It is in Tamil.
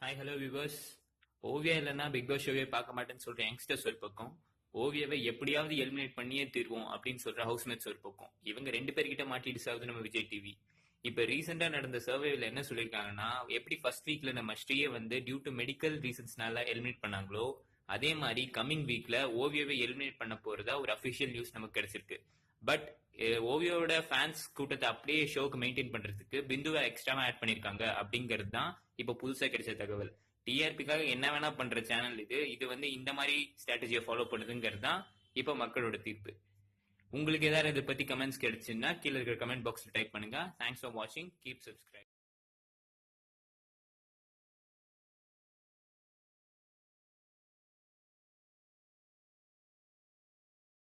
Hi hello viewers. ஓவியா இல்லைன்னா பிக் பாஸ் ஷோவே பார்க்க மாட்டேன்னு சொல்ற யங்ஸ்டர்ஸ் ஒரு பக்கம், ஓவியாவை எப்படியாவது எலிமினேட் பண்ணியே தீர்வோம் அப்படின்னு சொல்ற ஹவுஸ்மேட்ஸ் ஒரு பக்கம். இவங்க 2 பேர்கிட்ட மாட்டிட்டு சாகுது நம்ம விஜய் டிவி. இப்ப ரீசெண்டா நடந்த சர்வேல என்ன சொல்லிருக்காங்கன்னா, எப்படி ஃபர்ஸ்ட் வீக்ல நம்ம ஸ்ரீயை வந்து டியூ டு மெடிக்கல் ரீசன்ஸ்னால எலிமினேட் பண்ணாங்களோ, அதே மாதிரி கம்மிங் வீக்ல ஓவியாவை எலிமினேட் பண்ண போறதா ஒரு அபிஷியல் நியூஸ் நமக்கு கிடைச்சிருக்கு. பட் ஓவியோட ஃபேன்ஸ் கூட்டத்தை அப்படியே ஷோக்கு மெயின்டைன் பண்றதுக்கு பிந்துவை எக்ஸ்ட்ராவா ஆட் பண்ணிருக்காங்க அப்படிங்கிறது தான் இப்ப புதுசா கிடைச்ச தகவல். டிஆர்பிக்காக என்ன வேணா பண்ற சேனல் இது வந்து இந்த மாதிரி ஸ்ட்ராட்டஜியை ஃபாலோ பண்ணுதுங்கிறது தான் இப்ப மக்களோட தீர்ப்பு. உங்களுக்கு ஏதாவது இதை பத்தி கமெண்ட்ஸ் கிடைச்சுன்னா கீழே இருக்கிற கமெண்ட் பாக்ஸ்ல டைப் பண்ணுங்க. தேங்க்ஸ் ஃபார் வாட்சிங். Keep subscribe.